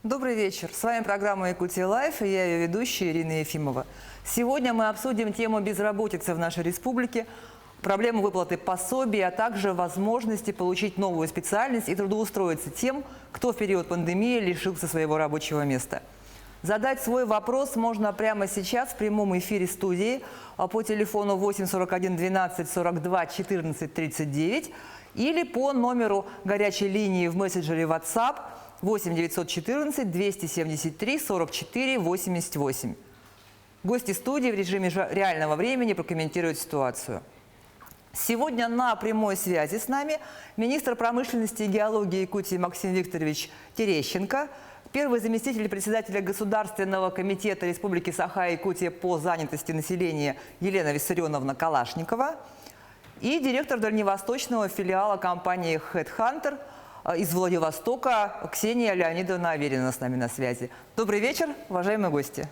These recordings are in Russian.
Добрый вечер. С вами программа «Якутия Лайф» и я ее ведущая Ирина Ефимова. Сегодня мы обсудим тему безработицы в нашей республике, проблему выплаты пособий, а также возможности получить новую специальность и трудоустроиться тем, кто в период пандемии лишился своего рабочего места. Задать свой вопрос можно прямо сейчас в прямом эфире студии по телефону 8 41 12 42 14 39 или по номеру горячей линии в мессенджере WhatsApp 8 914 273 44 88. Гости студии в режиме реального времени прокомментируют ситуацию. Сегодня на прямой связи с нами министр промышленности и геологии Якутии Максим Викторович Терещенко, первый заместитель председателя Государственного комитета Республики Саха-Якутия по занятости населения Елена Виссарионовна Калашникова и директор дальневосточного филиала компании HeadHunter из Владивостока Ксения Леонидовна Аверина с нами на связи. Добрый вечер, уважаемые гости.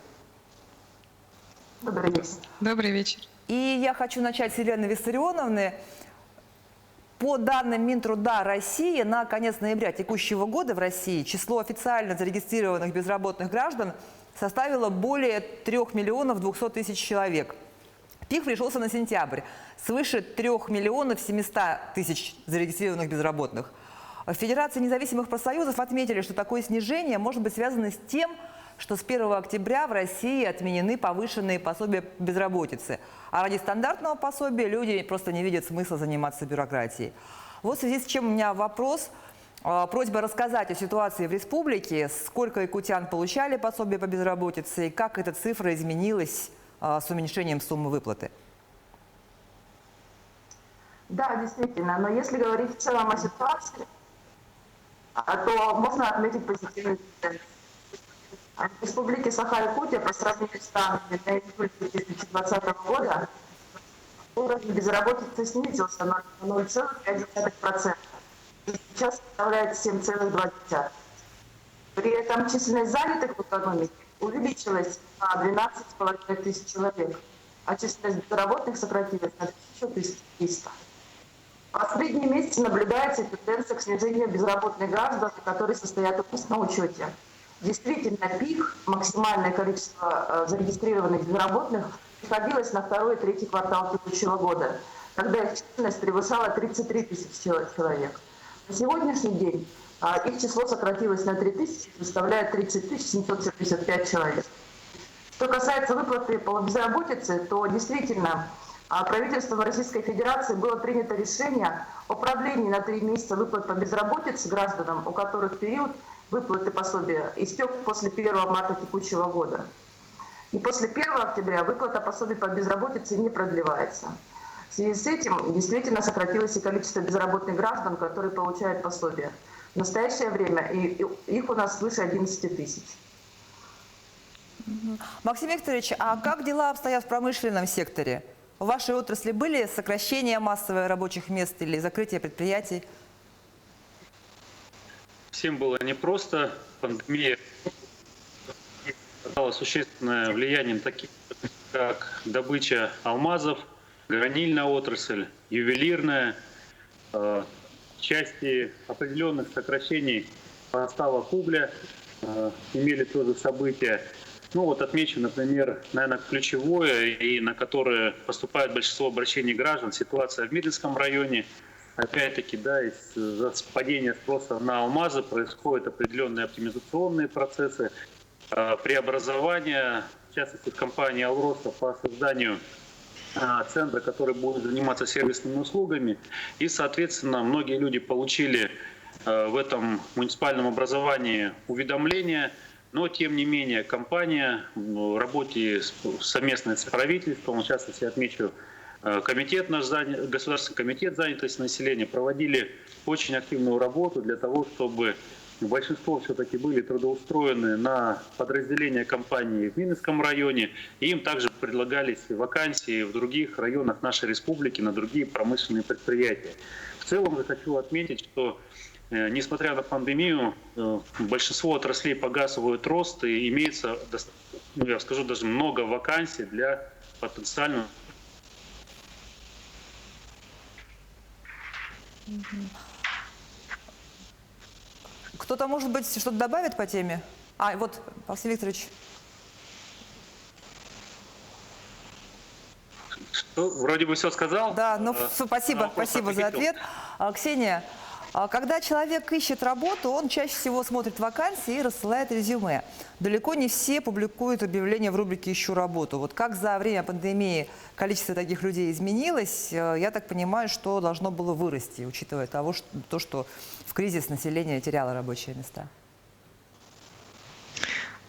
Добрый вечер. Добрый вечер. И я хочу начать с Елены Виссарионовны. По данным Минтруда России, на конец ноября текущего года в России число официально зарегистрированных безработных граждан составило более 3 миллионов 200 тысяч человек. Пик пришелся на сентябрь. Свыше 3 миллионов 700 тысяч зарегистрированных безработных. В Федерации независимых профсоюзов отметили, что такое снижение может быть связано с тем, что с 1 октября в России отменены повышенные пособия по безработице. А ради стандартного пособия люди просто не видят смысла заниматься бюрократией. Вот в связи с чем у меня вопрос. Просьба рассказать о ситуации в республике, сколько якутян получали пособие по безработице и как эта цифра изменилась с уменьшением суммы выплаты. Да, действительно, но если говорить в целом о ситуации, то можно отметить позитивный тренд. В Республике Саха-Якутия по сравнению с данными на июль 2020 года уровень безработицы снизился на 0,5%. И сейчас составляет 7,2%. При этом численность занятых в экономике увеличилась на 12,5 тысяч человек, а численность безработных сократилась на 1300. В последние месяцы наблюдается тенденция к снижению безработных граждан, которые состоят у нас на учете. Действительно, пик, максимальное количество зарегистрированных безработных приходилось на второй и третий квартал текущего года, когда их численность превышала 33 тысячи человек. На сегодняшний день их число сократилось на 3 тысячи, составляет 30 775 человек. Что касается выплаты по безработице, то действительно правительством Российской Федерации было принято решение о продлении на 3 месяца выплат по безработице гражданам, у которых период выплаты пособия истек после 1 марта текущего года. И после 1 октября выплата пособий по безработице не продлевается. В связи с этим действительно сократилось и количество безработных граждан, которые получают пособие. В настоящее время их у нас свыше 11 тысяч. Максим Викторович, а как дела обстоят в промышленном секторе? В вашей отрасли были сокращения массовые рабочих мест или закрытие предприятий? Всем было непросто. Пандемия оказала существенное влияние на такие, как добыча алмазов, гранильная отрасль, ювелирная. В части определенных сокращений поставок угля имели тоже события. Ну вот отмечу, например, наверное, ключевое, и на которое поступает большинство обращений граждан, ситуация в Миринском районе. Опять-таки, да, из-за падения спроса на алмазы происходят определенные оптимизационные процессы, преобразования, в частности, в компании «Алроса» по созданию центра, который будет заниматься сервисными услугами. И, соответственно, многие люди получили в этом муниципальном образовании уведомления. Но, тем не менее, компания в работе совместно с правительством, в частности, отмечу, Государственный комитет занятости населения, проводили очень активную работу для того, чтобы большинство все-таки были трудоустроены на подразделения компании в Минском районе. И им также предлагались вакансии в других районах нашей республики на другие промышленные предприятия. В целом я хочу отметить, что несмотря на пандемию, большинство отраслей погасывают рост и имеется, я скажу, даже много вакансий для потенциального. Кто-то, может быть, что-то добавит по теме? А, вот, Василий Викторович. Что, вроде бы все сказал. Да, ну На спасибо, вопрос спасибо за ответил. ответ. Ксения, когда человек ищет работу, он чаще всего смотрит вакансии и рассылает резюме. Далеко не все публикуют объявления в рубрике «Ищу работу». Вот как за время пандемии количество таких людей изменилось, я так понимаю, что должно было вырасти, учитывая то, что в кризис население теряло рабочие места.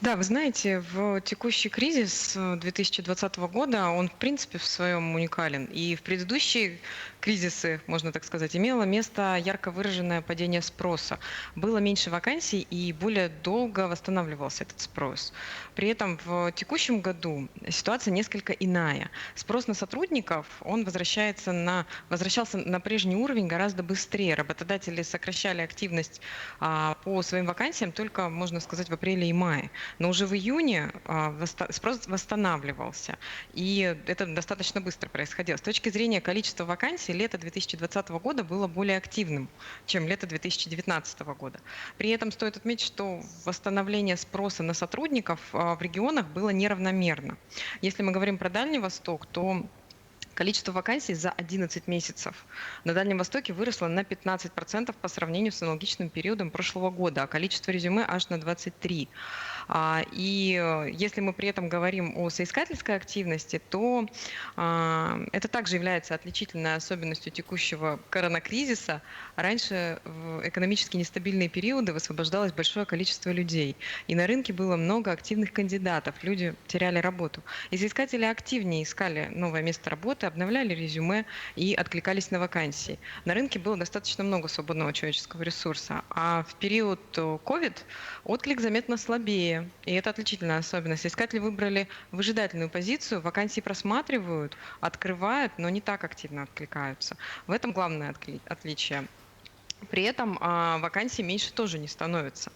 Да, вы знаете, в текущий кризис 2020 года, он в принципе в своем уникален. И в предыдущие кризисы, можно так сказать, имело место ярко выраженное падение спроса. Было меньше вакансий и более долго восстанавливался этот спрос. При этом в текущем году ситуация несколько иная. Спрос на сотрудников, он возвращался на прежний уровень гораздо быстрее. Работодатели сокращали активность по своим вакансиям только, можно сказать, в апреле и мае. Но уже в июне спрос восстанавливался, и это достаточно быстро происходило. С точки зрения количества вакансий, лето 2020 года было более активным, чем лето 2019 года. При этом стоит отметить, что восстановление спроса на сотрудников в регионах было неравномерно. Если мы говорим про Дальний Восток, то количество вакансий за 11 месяцев на Дальнем Востоке выросло на 15% по сравнению с аналогичным периодом прошлого года, а количество резюме аж на 23%. И если мы при этом говорим о соискательской активности, то это также является отличительной особенностью текущего коронакризиса. Раньше в экономически нестабильные периоды высвобождалось большое количество людей, и на рынке было много активных кандидатов, люди теряли работу. И соискатели активнее искали новое место работы, обновляли резюме и откликались на вакансии. На рынке было достаточно много свободного человеческого ресурса, а в период COVID отклик заметно слабее. И это отличительная особенность. Искатели выбрали выжидательную позицию, вакансии просматривают, открывают, но не так активно откликаются. В этом главное отличие. При этом вакансий меньше тоже не становится.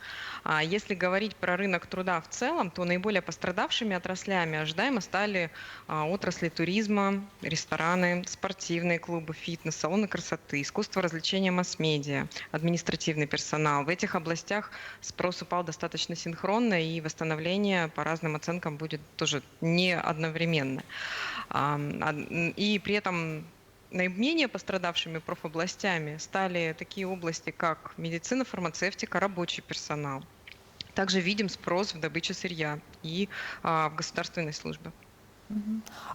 Если говорить про рынок труда в целом, то наиболее пострадавшими отраслями ожидаемо стали отрасли туризма, рестораны, спортивные клубы, фитнес, салоны красоты, искусство, развлечения, масс-медиа, административный персонал. В этих областях спрос упал достаточно синхронно, и восстановление по разным оценкам будет тоже не одновременно. И при этом наименее пострадавшими профобластями стали такие области, как медицина, фармацевтика, рабочий персонал. Также видим спрос в добыче сырья и в государственной службе.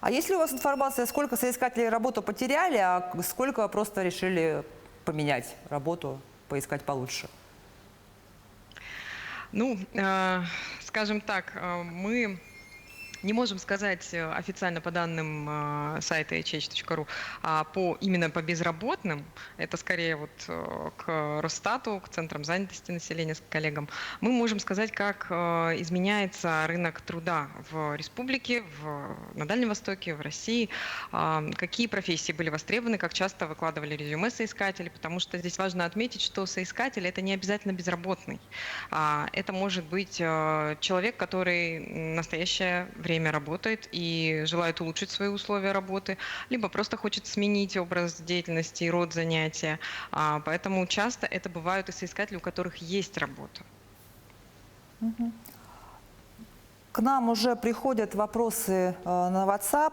А есть ли у вас информация, сколько соискателей работу потеряли, а сколько просто решили поменять работу, поискать получше? Ну, скажем так, мы не можем сказать официально по данным сайта hh.ru, именно по безработным, это скорее вот к Росстату, к центрам занятости населения, с коллегам. Мы можем сказать, как изменяется рынок труда в республике, на Дальнем Востоке, в России, какие профессии были востребованы, как часто выкладывали резюме соискатели, потому что здесь важно отметить, что соискатель – это не обязательно безработный. Это может быть человек, который в настоящее время работает и желает улучшить свои условия работы, либо просто хочет сменить образ деятельности и род занятия. Поэтому часто это бывают и соискатели, у которых есть работа. К нам уже приходят вопросы на WhatsApp.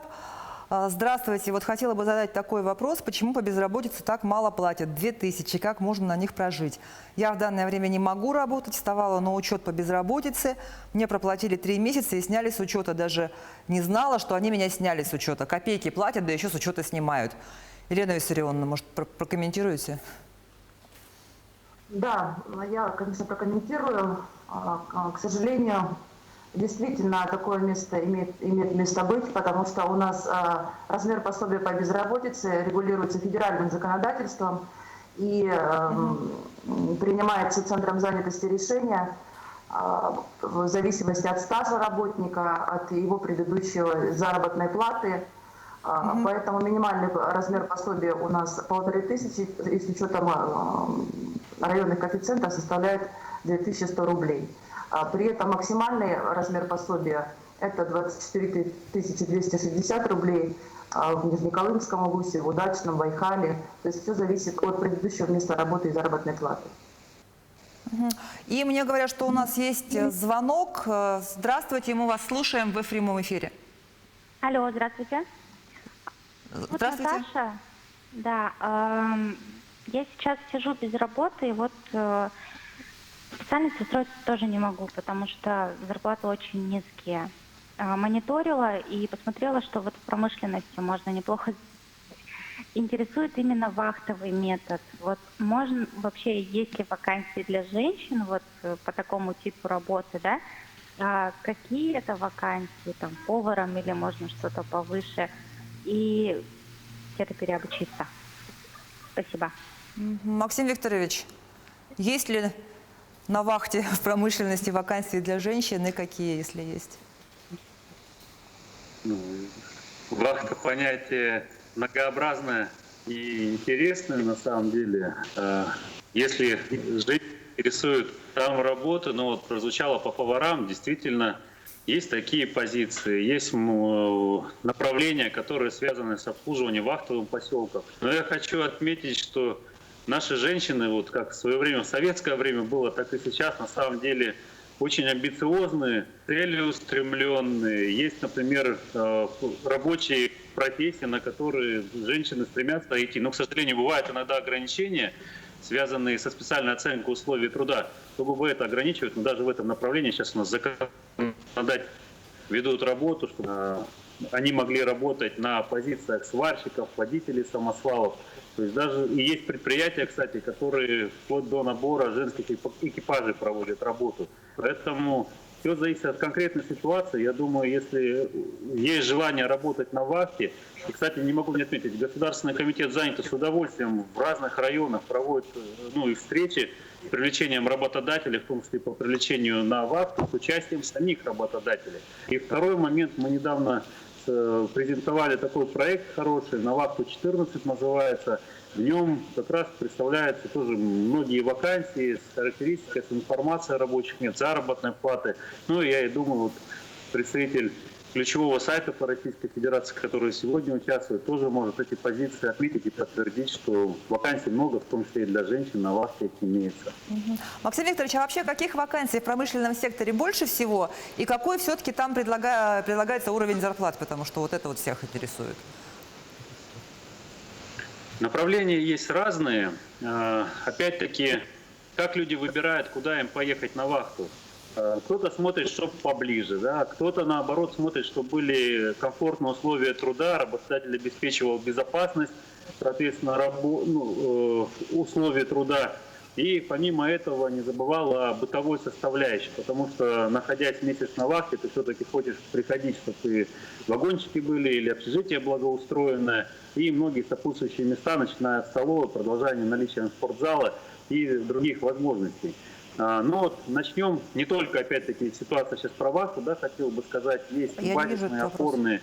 Здравствуйте, вот хотела бы задать такой вопрос. Почему по безработице так мало платят? 2000, как можно на них прожить? Я в данное время не могу работать, вставала на учет по безработице. Мне проплатили 3 месяца и сняли с учета. Даже не знала, что они меня сняли с учета. Копейки платят, да еще с учета снимают. Елена Виссарионовна, может, прокомментируете? Да, я, конечно, прокомментирую. К сожалению, действительно, такое место имеет место быть, потому что у нас размер пособия по безработице регулируется федеральным законодательством и принимается Центром занятости решения в зависимости от стажа работника, от его предыдущей заработной платы. Поэтому минимальный размер пособия у нас 1500, и с учетом районных коэффициентов составляет 2100 рублей. При этом максимальный размер пособия – это 24 260 рублей в Нижнеколымском, УГУСе, в Удачном, в Айхале. То есть все зависит от предыдущего места работы и заработной платы. И мне говорят, что у нас есть звонок. Здравствуйте, мы вас слушаем, вы в прямом эфире. Алло, здравствуйте. Вот Здравствуйте. Наташа. Да, я сейчас сижу без работы, и вот специальность устроиться тоже не могу, потому что зарплаты очень низкие. Мониторила и посмотрела, что вот в промышленности можно неплохо. Интересует именно вахтовый метод. Вот можно вообще, есть ли вакансии для женщин вот по такому типу работы, да? Какие это вакансии, там, поваром или можно что-то повыше? И где-то переобучиться. Спасибо. Максим Викторович, есть ли на вахте в промышленности вакансии для женщин и какие, если есть? Вахта — понятие многообразное и интересное на самом деле. Если женщин интересует там работа, но вот прозвучало по поварам, действительно есть такие позиции, есть направления, которые связаны с обслуживанием вахтовых поселков. Но я хочу отметить, что наши женщины, вот как в свое время, в советское время было, так и сейчас, на самом деле, очень амбициозные, целеустремленные. Есть, например, рабочие профессии, на которые женщины стремятся идти. Но, к сожалению, бывают иногда ограничения, связанные со специальной оценкой условий труда. СУГБ это ограничивает, но даже в этом направлении сейчас у нас законодатели ведут работу, чтобы они могли работать на позициях сварщиков, водителей самосвалов. То есть даже и есть предприятия, кстати, которые вплоть до набора женских экипажей проводят работу. Поэтому все зависит от конкретной ситуации. Я думаю, если есть желание работать на вахте, и, кстати, не могу не отметить, Государственный комитет занятости с удовольствием в разных районах проводит и встречи с привлечением работодателей, в том числе по привлечению на вахту, с участием самих работодателей. И второй момент, мы недавно презентовали такой проект хороший, «На вахту 14» называется. В нем как раз представляются тоже многие вакансии с характеристикой, с информацией о рабочих мест, заработной платы. Ну, я и думаю, вот представитель ключевого сайта по Российской Федерации, который сегодня участвует, тоже может эти позиции отметить и подтвердить, что вакансий много, в том числе и для женщин, на вахте имеется. Максим Викторович, а вообще каких вакансий в промышленном секторе больше всего? И какой все-таки там предлагается уровень зарплат? Потому что вот это вот всех интересует. Направления есть разные. Опять-таки, как люди выбирают, куда им поехать на вахту. Кто-то смотрит, чтобы поближе, да? Кто-то, наоборот, смотрит, чтобы были комфортные условия труда, работодатель обеспечивал безопасность, соответственно, условия труда. И помимо этого не забывал о бытовой составляющей, потому что, находясь месяц на вахте, ты все-таки хочешь приходить, чтобы вагончики были или общежитие благоустроенное, и многие сопутствующие места, начиная от столовой, продолжая наличием спортзала и других возможностей. Но вот начнем не только, опять-таки, ситуация сейчас про вахту, да, хотел бы сказать, есть базисные, опорные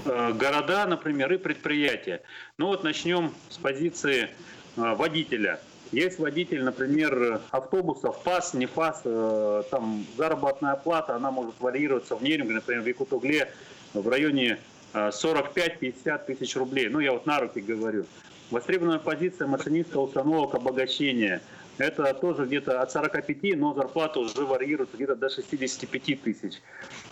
города, например, и предприятия. Ну вот начнем с позиции водителя. Есть водитель, например, автобусов, ФАС, не ФАС, там заработная плата, она может варьироваться в Нерюнге, например, в Якут-Угле в районе 45-50 тысяч рублей. Ну, я вот на руки говорю. Востребованная позиция машиниста установок обогащения. Это тоже где-то от 45, но зарплата уже варьируется где-то до 65 тысяч.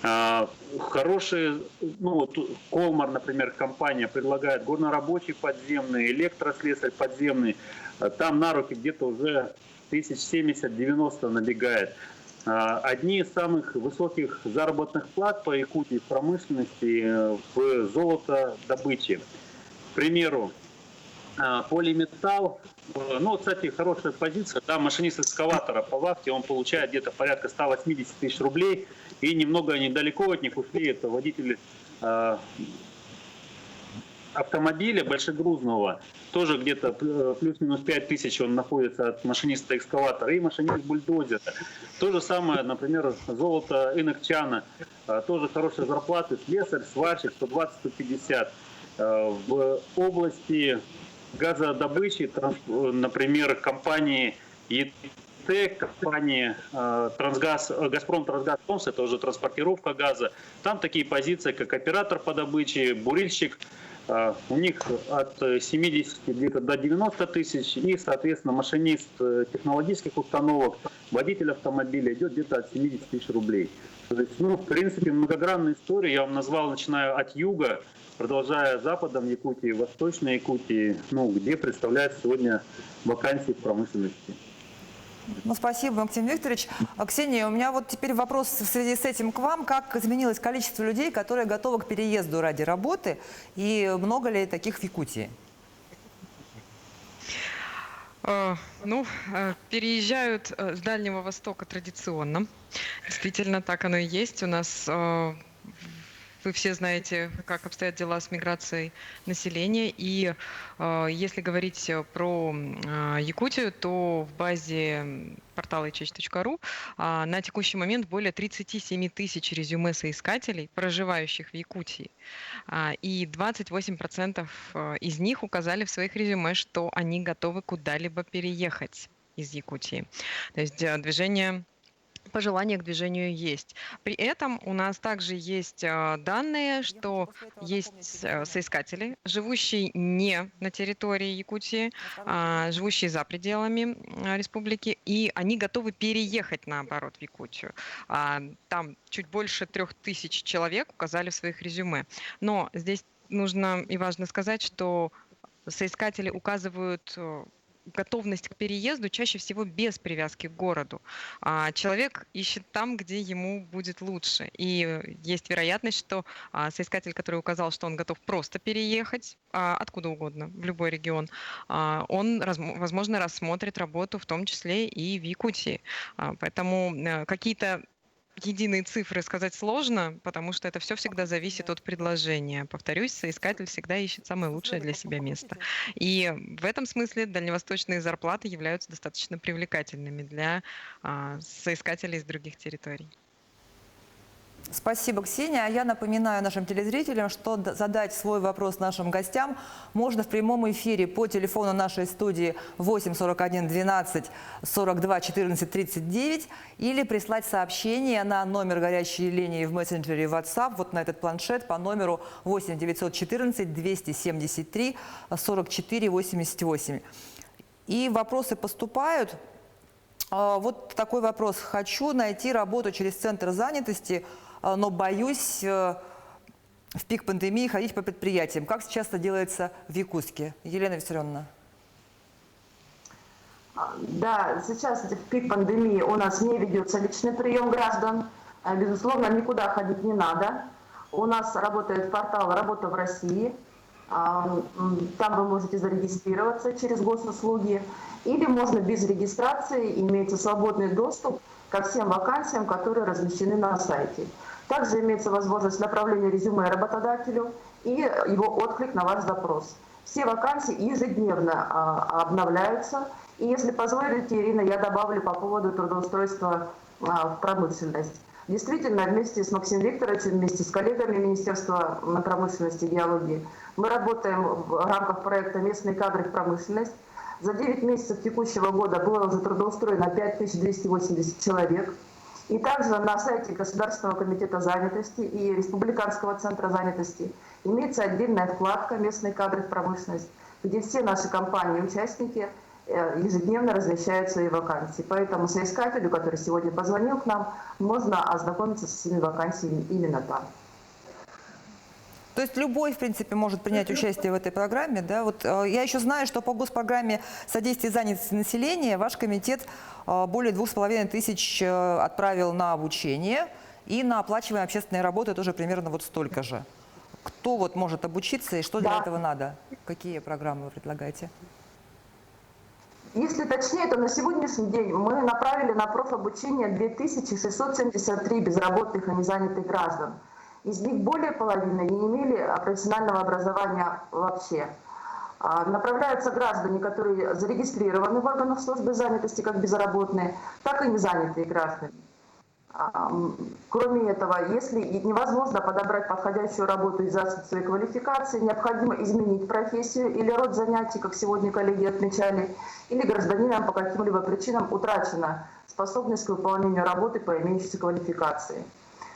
Хорошие, вот Колмар, например, компания предлагает горнорабочий подземный, электрослесарь подземный. Там на руки где-то уже 1070-90 набегает. Одни из самых высоких заработных плат по Якутии в промышленности в золотодобыче. К примеру, полиметалл, кстати, хорошая позиция, да, машинист экскаватора по вахте, он получает где-то порядка 180 тысяч рублей, и немного недалеко от них ушли, это водители автомобиля большегрузного, тоже где-то плюс-минус 5 тысяч он находится от машиниста экскаватора, и машинист бульдозера. То же самое, например, золото Инокчана, тоже хорошие зарплаты, слесарь, сварщик 120-150. В области газодобычи, например, компании ЕТЭК, компании Газпром Трансгаз Томск, это уже транспортировка газа. Там такие позиции, как оператор по добыче, бурильщик, У них от 70 где-то до 90 тысяч, и, соответственно, машинист технологических установок, водитель автомобиля идет где-то от 70 тысяч рублей. То есть, в принципе, многогранная история, я вам назвал, начиная от юга, продолжая западом Якутии, восточной Якутии, где представляют сегодня вакансии в промышленности. Спасибо, Максим Викторович. Ксения, у меня вот теперь вопрос в связи с этим к вам. Как изменилось количество людей, которые готовы к переезду ради работы, и много ли таких в Якутии? Переезжают с Дальнего Востока традиционно. Действительно, так оно и есть. У нас, вы все знаете, как обстоят дела с миграцией населения. И если говорить про Якутию, то в базе портала ichange.ru на текущий момент более 37 тысяч резюме соискателей, проживающих в Якутии. И 28% из них указали в своих резюме, что они готовы куда-либо переехать из Якутии. То есть пожелание к движению есть. При этом у нас также есть данные, что есть соискатели, живущие не на территории Якутии, живущие за пределами республики, и они готовы переехать, наоборот, в Якутию. Там чуть больше 3000 человек указали в своих резюме. Но здесь нужно и важно сказать, что соискатели указывают готовность к переезду чаще всего без привязки к городу. Человек ищет там, где ему будет лучше. И есть вероятность, что соискатель, который указал, что он готов просто переехать откуда угодно, в любой регион, он, возможно, рассмотрит работу в том числе и в Якутии. Поэтому какие-то единые цифры сказать сложно, потому что это все всегда зависит от предложения. Повторюсь, соискатель всегда ищет самое лучшее для себя место. И в этом смысле дальневосточные зарплаты являются достаточно привлекательными для соискателей из других территорий. Спасибо, Ксения. А я напоминаю нашим телезрителям, что задать свой вопрос нашим гостям можно в прямом эфире по телефону нашей студии 8 41 12 42 14 39 или прислать сообщение на номер горячей линии в мессенджере WhatsApp, вот на этот планшет по номеру 8 914 273 44 88. И вопросы поступают. Вот такой вопрос. Хочу найти работу через центр занятости, но боюсь в пик пандемии ходить по предприятиям. Как сейчас это делается в Якутске? Елена Виссарионовна. Да, сейчас в пик пандемии у нас не ведется личный прием граждан. Безусловно, никуда ходить не надо. У нас работает портал «Работа в России». Там вы можете зарегистрироваться через госуслуги. Или можно без регистрации, имеется свободный доступ ко всем вакансиям, которые размещены на сайте. Также имеется возможность направления резюме работодателю и его отклик на ваш запрос. Все вакансии ежедневно обновляются. И если позволите, Ирина, я добавлю по поводу трудоустройства в промышленность. Действительно, вместе с Максимом Викторовичем, вместе с коллегами Министерства промышленности и геологии, мы работаем в рамках проекта «Местные кадры в промышленность». За 9 месяцев текущего года было уже трудоустроено 5280 человек. И также на сайте Государственного комитета занятости и Республиканского центра занятости имеется отдельная вкладка «Местные кадры в промышленность», где все наши компании-участники ежедневно размещают свои вакансии. Поэтому соискателю, который сегодня позвонил к нам, можно ознакомиться со всеми вакансиями именно там. То есть любой, в принципе, может принять участие в этой программе. Да? Вот, я еще знаю, что по госпрограмме содействия занятости населения ваш комитет более 2500 отправил на обучение, и на оплачиваемые общественные работы тоже примерно вот столько же. Кто вот может обучиться и что для этого надо? Какие программы вы предлагаете? Если точнее, то на сегодняшний день мы направили на профобучение 2673 безработных и незанятых граждан. Из них более половины не имели профессионального образования вообще. Направляются граждане, которые зарегистрированы в органах службы занятости как безработные, так и незанятые граждане. Кроме этого, если невозможно подобрать подходящую работу из-за отсутствия квалификации, необходимо изменить профессию или род занятий, как сегодня коллеги отмечали, или гражданинам по каким-либо причинам утрачена способность к выполнению работы по имеющейся квалификации.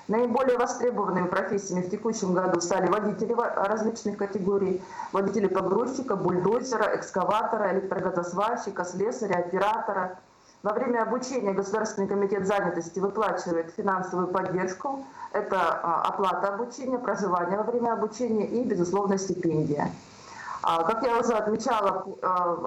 Наиболее востребованными профессиями в текущем году стали водители различных категорий, водители погрузчика, бульдозера, экскаватора, электрогазосварщика, слесаря, оператора. Во время обучения Государственный комитет занятости выплачивает финансовую поддержку. Это оплата обучения, проживание во время обучения и, безусловно, стипендия. Как я уже отмечала,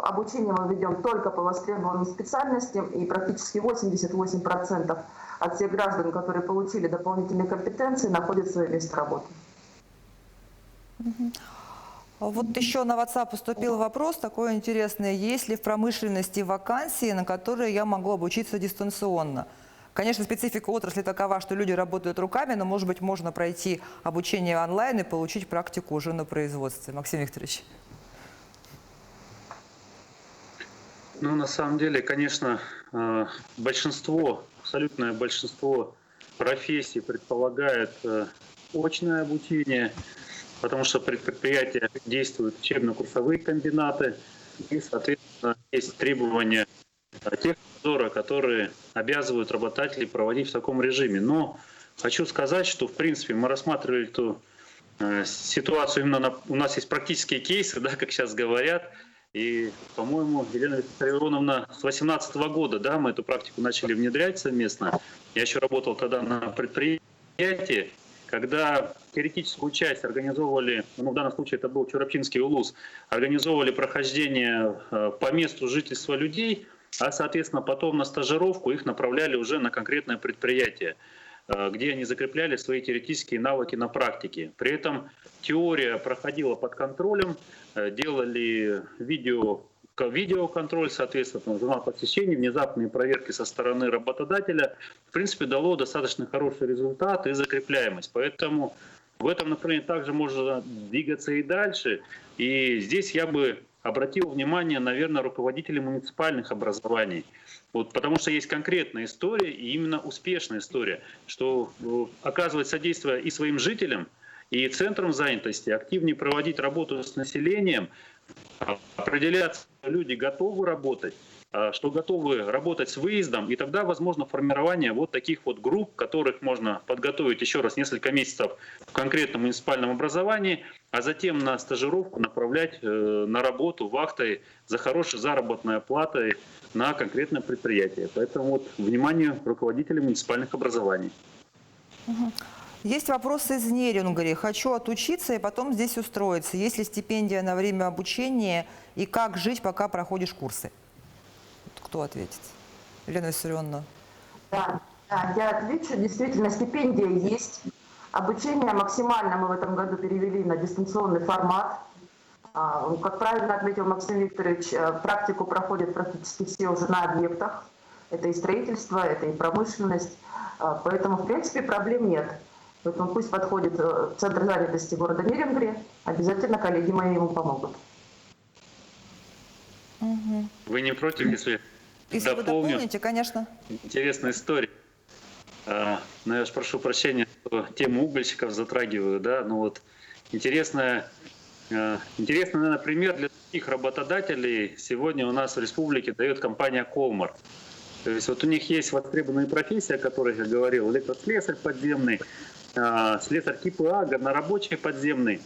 обучение мы ведем только по востребованным специальностям, и практически 88% от всех граждан, которые получили дополнительные компетенции, находят свое место работы. Вот еще на WhatsApp поступил вопрос такой интересный. Есть ли в промышленности вакансии, на которые я могу обучиться дистанционно? Конечно, специфика отрасли такова, что люди работают руками, но, может быть, можно пройти обучение онлайн и получить практику уже на производстве. Максим Викторович. Ну, на самом деле, конечно, большинство, абсолютное большинство профессий предполагает очное обучение, потому что предприятия действуют учебно-курсовые комбинаты, и, соответственно, есть требования технадзора, которые обязывают работодателей проводить в таком режиме. Но хочу сказать, что, в принципе, мы рассматривали эту ситуацию именно у нас есть практические кейсы, да, как сейчас говорят. И, по-моему, Елена Виссарионовна, с 2018 года, да, мы эту практику начали внедрять совместно. Я еще работал тогда на предприятии, когда теоретическую часть организовывали, ну, в данном случае это был Чурапчинский УЛУЗ, организовывали прохождение по месту жительства людей, а, соответственно, потом на стажировку их направляли уже на конкретное предприятие, где они закрепляли свои теоретические навыки на практике. При этом теория проходила под контролем, делали видеоконтроль, соответственно, журнал посещений, внезапные проверки со стороны работодателя. В принципе, дало достаточно хороший результат и закрепляемость. Поэтому в этом направлении также можно двигаться и дальше. И здесь я бы обратил внимание, наверное, руководителей муниципальных образований. Вот, потому что есть конкретная история, и именно успешная история, что оказывает содействие и своим жителям, и центрам занятости, активнее проводить работу с населением, определяться, люди готовы работать, что готовы работать с выездом, и тогда возможно формирование вот таких вот групп, которых можно подготовить еще раз несколько месяцев в конкретном муниципальном образовании, а затем на стажировку направлять на работу вахтой за хорошей заработной оплатой на конкретное предприятие. Поэтому вот внимание руководителей муниципальных образований. Есть вопрос из Нерюнгри. Хочу отучиться и потом здесь устроиться. Есть ли стипендия на время обучения и как жить, пока проходишь курсы? Кто ответит? Елена Виссарионовна. Да, я отвечу. Действительно, стипендия есть. Обучение максимально мы в этом году перевели на дистанционный формат. Как правильно отметил Максим Викторович, практику проходят практически все уже на объектах. Это и строительство, это и промышленность. Поэтому, в принципе, проблем нет. Поэтому пусть подходит в Центр занятости города Нерюнгри. Обязательно коллеги мои ему помогут. Вы не против, если вы дополните, конечно. Интересная история. Но я же прошу прощения, что тему угольщиков затрагиваю, да, но вот интересный, наверное, пример для таких работодателей сегодня у нас в республике дает компания «Колмар». То есть вот у них есть востребованные профессии, о которых я говорил, электрослесарь подземный, слесарь КПА, горнорабочий подземный.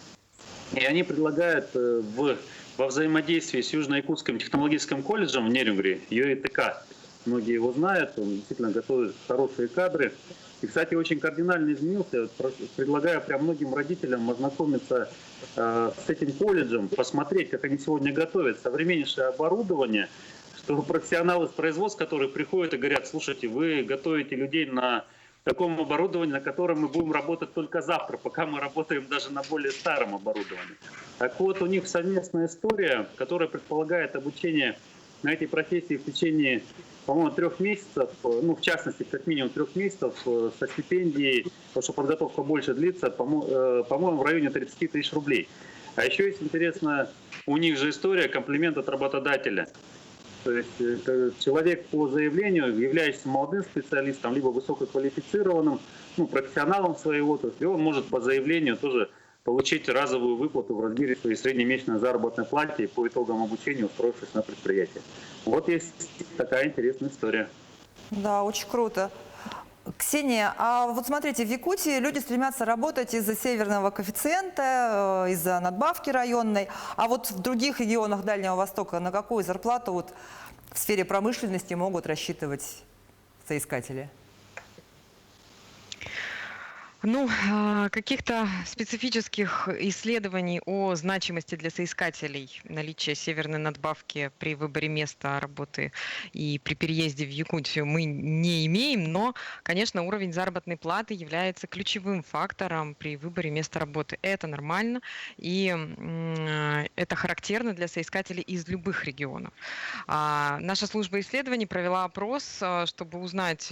И они предлагают во взаимодействии с Южно-Якутским технологическим колледжем в Нерюнгри, ЮИТК, многие его знают, он действительно готовит хорошие кадры. И, кстати, очень кардинально изменился. Предлагаю прям многим родителям ознакомиться с этим колледжем, посмотреть, как они сегодня готовят современнейшее оборудование, что профессионалы с производства, которые приходят и говорят: слушайте, вы готовите людей на таком оборудовании, на котором мы будем работать только завтра, пока мы работаем даже на более старом оборудовании. Так вот, у них совместная история, которая предполагает обучение на этой профессии в течение, по-моему, 3 месяцев, ну, в частности, как минимум 3 месяцев со стипендией, потому что подготовка больше длится, по-моему, в районе 30 тысяч рублей. А еще есть интересная у них же история, комплимент от работодателя. То есть человек по заявлению, являющийся молодым специалистом, либо высококвалифицированным, ну, профессионалом в своей отрасли, он может по заявлению тоже получить разовую выплату в размере своей среднемесячной заработной платы и по итогам обучения, устроившись на предприятие. Вот есть такая интересная история. Да, очень круто. Ксения, а вот смотрите, в Якутии люди стремятся работать из-за северного коэффициента, из-за надбавки районной, а вот в других регионах Дальнего Востока на какую зарплату вот в сфере промышленности могут рассчитывать соискатели? Ну, каких-то специфических исследований о значимости для соискателей наличия северной надбавки при выборе места работы и при переезде в Якутию мы не имеем, но, конечно, уровень заработной платы является ключевым фактором при выборе места работы. Это нормально, и это характерно для соискателей из любых регионов. Наша служба исследований провела опрос, чтобы узнать,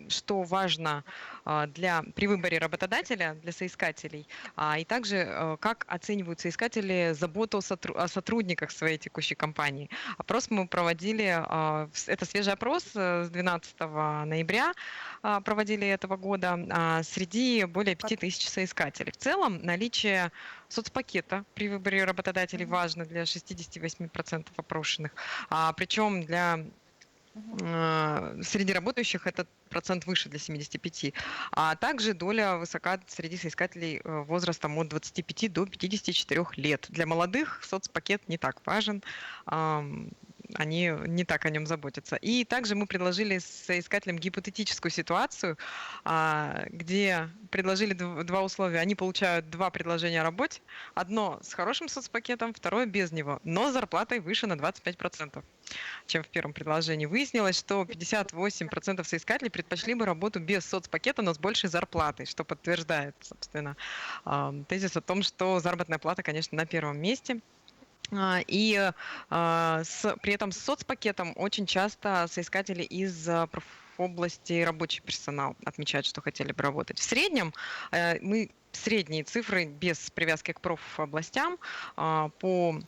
что важно при выборе работодателя для соискателей, и также как оценивают соискатели заботу о сотрудниках своей текущей компании. Опрос мы проводили, это свежий опрос с 12 ноября проводили этого года, среди более 5000 соискателей. В целом наличие соцпакета при выборе работодателей важно для 68% опрошенных, причем среди работающих этот процент выше, для 75%. А также доля высока среди соискателей возрастом от 25 до 54 лет. Для молодых соцпакет не так важен, они не так о нем заботятся. И также мы предложили соискателям гипотетическую ситуацию, где предложили два условия. Они получают 2 предложения о работе, одно с хорошим соцпакетом, второе без него, но с зарплатой выше на 25%, чем в первом предложении. Выяснилось, что 58% соискателей предпочли бы работу без соцпакета, но с большей зарплатой, что подтверждает, собственно, тезис о том, что заработная плата, конечно, на первом месте. И при этом с соцпакетом очень часто соискатели из области рабочий персонал отмечают, что хотели бы работать. В среднем мы средние цифры без привязки к профобластям по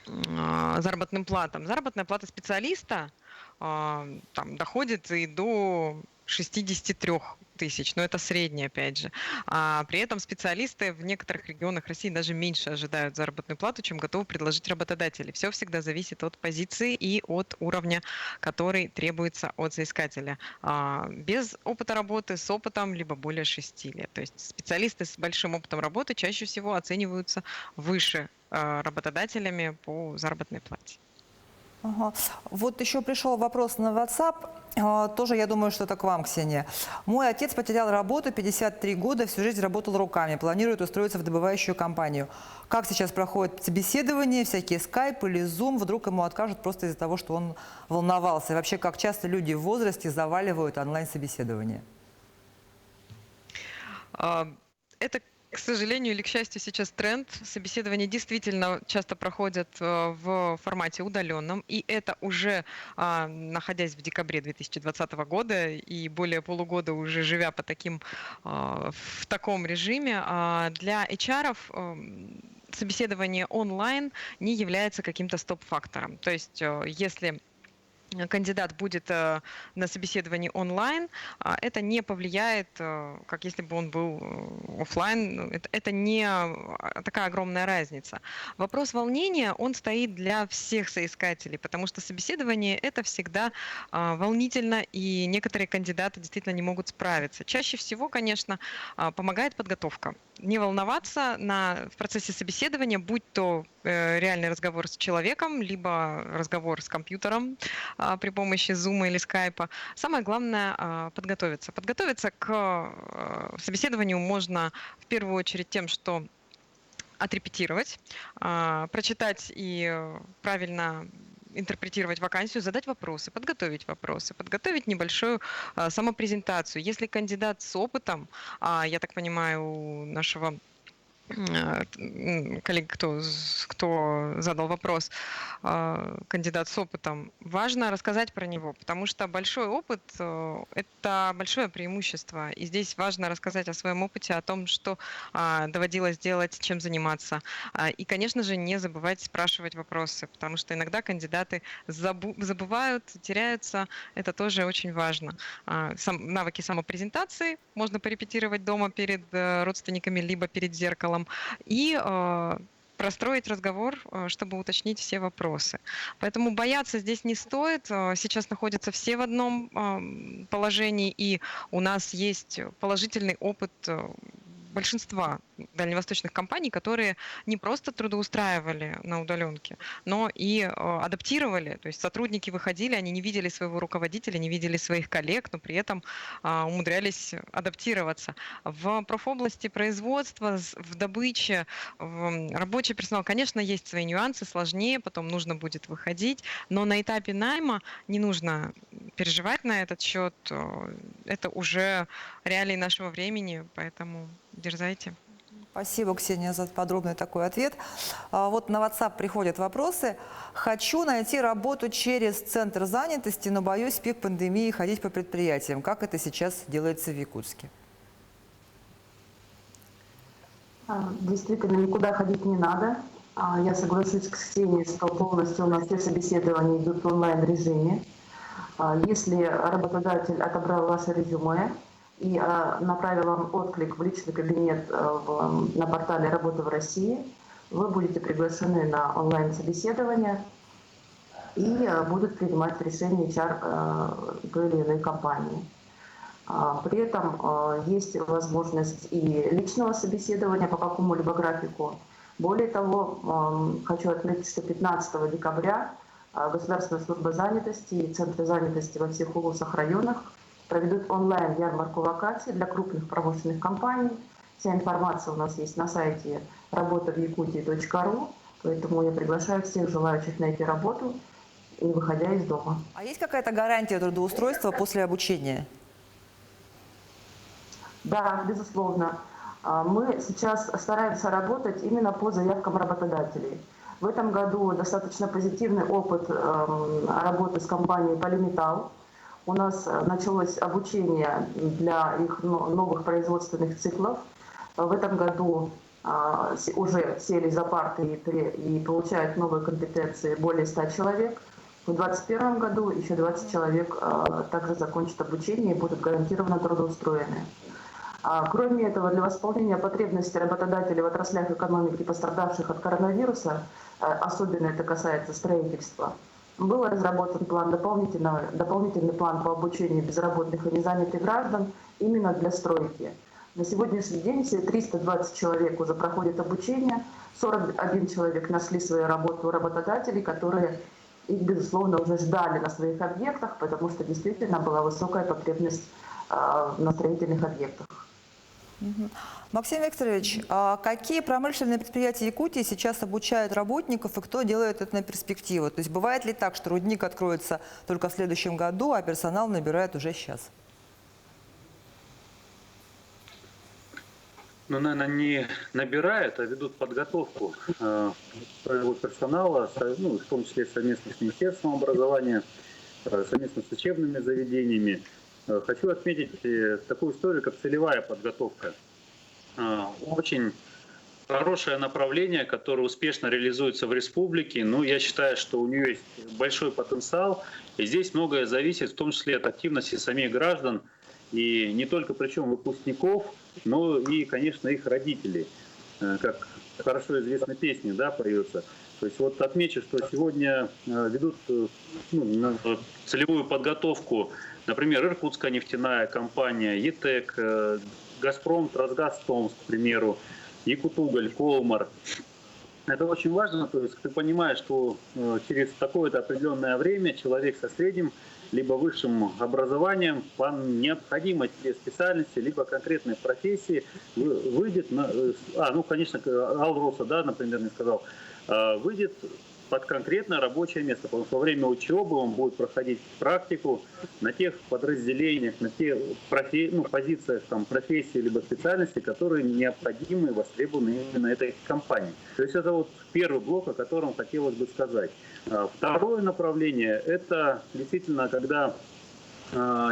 заработным платам. Заработная плата специалиста там доходит и до 63 тысяч, но это средний, опять же. При этом специалисты в некоторых регионах России даже меньше ожидают заработную плату, чем готовы предложить работодатели. Все всегда зависит от позиции и от уровня, который требуется от соискателя. Без опыта работы, с опытом, либо более 6 лет. То есть специалисты с большим опытом работы чаще всего оцениваются выше работодателями по заработной плате. Ага. Вот еще пришел вопрос на WhatsApp. Тоже, я думаю, что это к вам, Ксения. Мой отец потерял работу, 53 года, всю жизнь работал руками, планирует устроиться в добывающую компанию. Как сейчас проходит собеседование, всякие скайп или зум, вдруг ему откажут просто из-за того, что он волновался? И вообще, как часто люди в возрасте заваливают онлайн-собеседование? Это, к сожалению или к счастью, сейчас тренд. Собеседования действительно часто проходят в формате удаленном. И это уже, находясь в декабре 2020 года и более полугода уже живя в таком режиме, для HR-ов собеседование онлайн не является каким-то стоп-фактором. То есть если кандидат будет на собеседовании онлайн, это не повлияет, как если бы он был офлайн. Это не такая огромная разница. Вопрос волнения, он стоит для всех соискателей, потому что собеседование это всегда волнительно, и некоторые кандидаты действительно не могут справиться. Чаще всего, конечно, помогает подготовка. Не волноваться в процессе собеседования, будь то реальный разговор с человеком, либо разговор с компьютером при помощи Zoom или Skype. Самое главное подготовиться. Подготовиться к собеседованию можно в первую очередь тем, что отрепетировать, прочитать и правильно интерпретировать вакансию, задать вопросы, подготовить небольшую самопрезентацию. Если кандидат с опытом, я так понимаю, у нашего коллег, кто задал вопрос, кандидат с опытом, важно рассказать про него, потому что большой опыт – это большое преимущество. И здесь важно рассказать о своем опыте, о том, что доводилось делать, чем заниматься. И, конечно же, не забывать спрашивать вопросы, потому что иногда кандидаты забывают, теряются. Это тоже очень важно. Навыки самопрезентации можно порепетировать дома перед родственниками, либо перед зеркалом. И простроить разговор, чтобы уточнить все вопросы. Поэтому бояться здесь не стоит. Сейчас находятся все в одном положении, и у нас есть положительный опыт большинства дальневосточных компаний, которые не просто трудоустраивали на удаленке, но и адаптировали. То есть сотрудники выходили, они не видели своего руководителя, не видели своих коллег, но при этом умудрялись адаптироваться. В профобласти производства, в добыче, в рабочий персонал, конечно, есть свои нюансы, сложнее, потом нужно будет выходить, но на этапе найма не нужно переживать на этот счет. Это уже реалии нашего времени, поэтому дерзайте. Спасибо, Ксения, за подробный такой ответ. Вот на WhatsApp приходят вопросы. Хочу найти работу через центр занятости, но боюсь в пик пандемии ходить по предприятиям. Как это сейчас делается в Якутске? Действительно, никуда ходить не надо. Я соглашусь с Ксенией, что полностью у нас все собеседования идут в онлайн-режиме. Если работодатель отобрал ваше резюме и направил вам отклик в личный кабинет на портале «Работа в России», вы будете приглашены на онлайн-собеседование и будут принимать решение HR той или иной компании. При этом есть возможность и личного собеседования по какому-либо графику. Более того, хочу отметить, что 15 декабря Государственная служба занятости и Центры занятости во всех улусах, районах проведут онлайн-ярмарку вакансий для крупных промышленных компаний. Вся информация у нас есть на сайте работавякутии.ру, поэтому я приглашаю всех желающих найти работу, не выходя из дома. А есть какая-то гарантия трудоустройства после обучения? Да, безусловно. Мы сейчас стараемся работать именно по заявкам работодателей. В этом году достаточно позитивный опыт работы с компанией «Полиметалл». У нас началось обучение для их новых производственных циклов. В этом году уже сели за парты и получают новые компетенции более 100 человек. В 2021 году еще 20 человек также закончат обучение и будут гарантированно трудоустроены. Кроме этого, для восполнения потребностей работодателей в отраслях экономики, пострадавших от коронавируса, особенно это касается строительства, был разработан дополнительный план по обучению безработных и незанятых граждан именно для стройки. На сегодняшний день все 320 человек уже проходят обучение, 41 человек нашли свою работу у работодателей, которые их, безусловно, уже ждали на своих объектах, потому что действительно была высокая потребность на строительных объектах. Максим Викторович, а какие промышленные предприятия Якутии сейчас обучают работников и кто делает это на перспективу? То есть бывает ли так, что рудник откроется только в следующем году, а персонал набирает уже сейчас? Ну, наверное, не набирают, а ведут подготовку своего персонала, ну, в том числе совместно с Министерством образования, совместно с учебными заведениями. Хочу отметить такую историю, как целевая подготовка. Очень хорошее направление, которое успешно реализуется в республике. Ну, я считаю, что у нее есть большой потенциал. И здесь многое зависит, в том числе от активности самих граждан. И не только причем выпускников, но и, конечно, их родителей. Как хорошо известной песне, да, поется. То есть вот отмечу, что сегодня ведут целевую подготовку, например, Иркутская нефтяная компания, ЕТЭК, Газпром, Трансгаз Томск, к примеру, Якутуголь, Колмар. Это очень важно, то есть ты понимаешь, что через такое-то определенное время человек со средним либо высшим образованием по необходимой специальности, либо конкретной профессии выйдет на... конечно, Алроса, да, например, не сказал, выйдет под конкретное рабочее место, потому что во время учебы он будет проходить практику на тех подразделениях, на тех позициях там, профессии либо специальности, которые необходимы и востребованы именно этой компании. То есть это вот первый блок, о котором хотелось бы сказать. Второе направление – это действительно, когда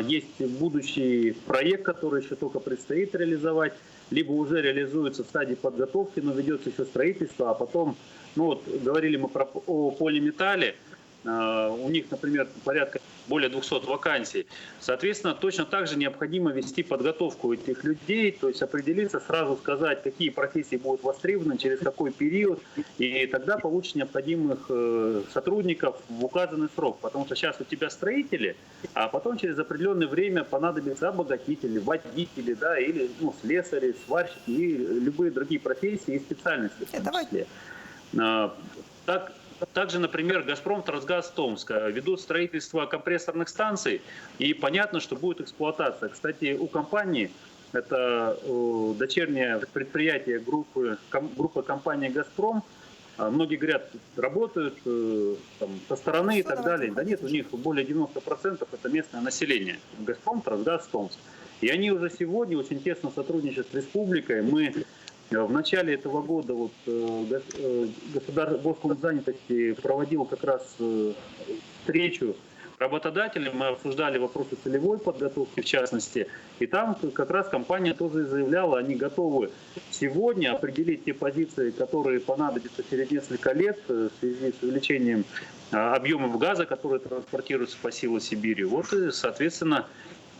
есть будущий проект, который еще только предстоит реализовать, либо уже реализуется в стадии подготовки, но ведется еще строительство, а потом, говорили мы о полиметалле, у них, например, порядка более 200 вакансий. Соответственно, точно так же необходимо вести подготовку этих людей, то есть определиться, сразу сказать, какие профессии будут востребованы, через какой период, и тогда получишь необходимых сотрудников в указанный срок. Потому что сейчас у тебя строители, а потом через определенное время понадобятся обогатители, водители, да, или слесари, сварщики и любые другие профессии и специальности в том числе. Также, например, «Газпром», «Трансгаз», Томск ведут строительство компрессорных станций, и понятно, что будет эксплуатация. Кстати, у компании, это дочернее предприятие группы компании «Газпром», многие говорят, работают со стороны и так далее. Да нет, у них более 90% это местное население. «Газпром», «Трансгаз», Томск. И они уже сегодня очень тесно сотрудничают с республикой. Мы в начале этого года Госфонд занятости проводил как раз встречу работодателей, мы обсуждали вопросы целевой подготовки в частности, и там как раз компания тоже заявляла, они готовы сегодня определить те позиции, которые понадобятся через несколько лет в связи с увеличением объемов газа, которые транспортируются по силу Сибири. Вот и, соответственно,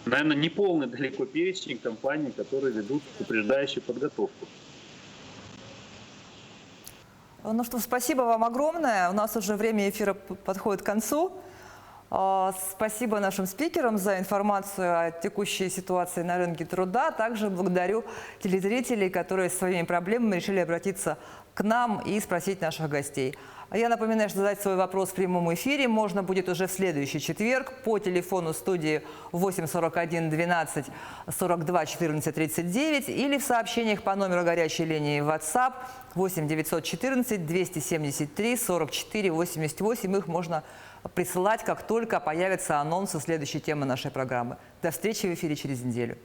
наверное, не полный далеко перечень компаний, которые ведут упреждающую подготовку. Ну что, спасибо вам огромное. У нас уже время эфира подходит к концу. Спасибо нашим спикерам за информацию о текущей ситуации на рынке труда. Также благодарю телезрителей, которые со своими проблемами решили обратиться к нам и спросить наших гостей. Я напоминаю, что задать свой вопрос в прямом эфире можно будет уже в следующий четверг по телефону студии 8 41 12 42 14 39 или в сообщениях по номеру горячей линии WhatsApp 8 914 273 44 88. Их можно присылать, как только появятся анонсы следующей темы нашей программы. До встречи в эфире через неделю.